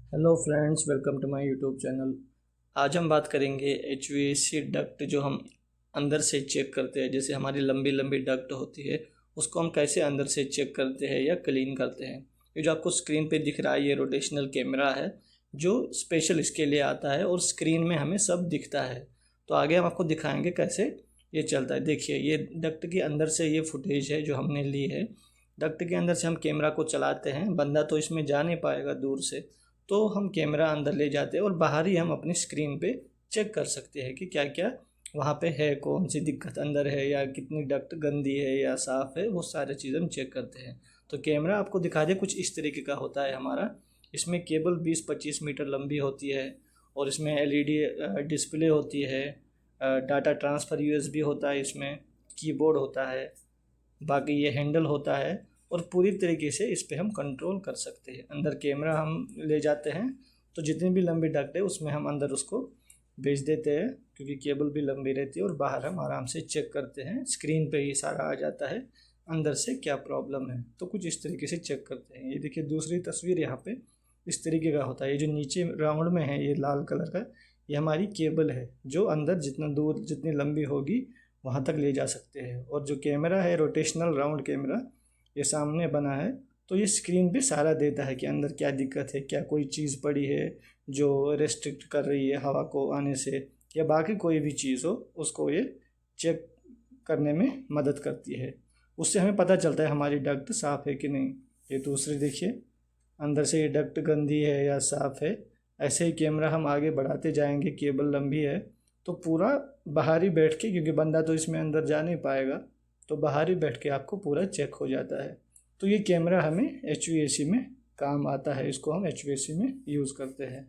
Hello friends, welcome to my YouTube channel. आज हम बात करेंगे HVAC डक्ट जो हम अंदर से चेक करते हैं। जैसे हमारी लंबी लंबी डक्ट होती है, उसको हम कैसे अंदर से चेक करते हैं या क्लीन करते हैं। ये जो आपको स्क्रीन पे दिख रहा है, ये रोटेशनल कैमरा है जो स्पेशल इसके लिए आता है और स्क्रीन में हमें सब दिखता है। तो आगे हम आपको दिखाएंगे कैसे ये चलता है। देखिए, ये डक्ट के अंदर से ये फुटेज है जो हमने ली है। डक्ट के अंदर से हम कैमरा को चलाते हैं, बंदा तो इसमें जा नहीं पाएगा दूर से, तो हम कैमरा अंदर ले जाते हैं और बाहर ही हम अपनी स्क्रीन पे चेक कर सकते हैं कि क्या क्या वहाँ पे है, कौन सी दिक्कत अंदर है या कितनी डक्ट गंदी है या साफ़ है, वो सारी चीज़ हम चेक करते हैं। तो कैमरा आपको दिखा दे, कुछ इस तरीके का होता है हमारा। इसमें केबल 20-25 मीटर लंबी होती है और इसमें LED डिस्प्ले होती है, डाटा ट्रांसफ़र USB होता है, इसमें कीबोर्ड होता है, बाकी ये हैंडल होता है और पूरी तरीके से इस पे हम कंट्रोल कर सकते हैं। अंदर कैमरा हम ले जाते हैं तो जितनी भी लंबी डक्ट है उसमें हम अंदर उसको भेज देते हैं, क्योंकि केबल भी लंबी रहती है, और बाहर हम आराम से चेक करते हैं। स्क्रीन पे ही सारा आ जाता है अंदर से क्या प्रॉब्लम है। तो कुछ इस तरीके से चेक करते हैं। ये देखिए दूसरी तस्वीर, यहाँ पे इस तरीके का होता है। ये जो नीचे राउंड में है, ये लाल कलर का, ये हमारी केबल है जो अंदर जितना दूर जितनी लंबी होगी वहाँ तक ले जा सकते हैं। और जो कैमरा है, रोटेशनल राउंड कैमरा, ये सामने बना है, तो ये स्क्रीन पे सारा देता है कि अंदर क्या दिक्कत है, क्या कोई चीज़ पड़ी है जो रेस्ट्रिक्ट कर रही है हवा को आने से, या बाकी कोई भी चीज़ हो उसको ये चेक करने में मदद करती है। उससे हमें पता चलता है हमारी डक्ट साफ़ है कि नहीं। ये दूसरी देखिए, अंदर से ये डक्ट गंदी है या साफ़ है। ऐसे ही कैमरा हम आगे बढ़ाते जाएंगे, केबल लंबी है तो पूरा बाहर ही बैठ के, क्योंकि बंदा तो इसमें अंदर जा नहीं पाएगा, तो बाहर ही बैठ के आपको पूरा चेक हो जाता है। तो ये कैमरा हमें HVAC में काम आता है, इसको हम HVAC में यूज़ करते हैं।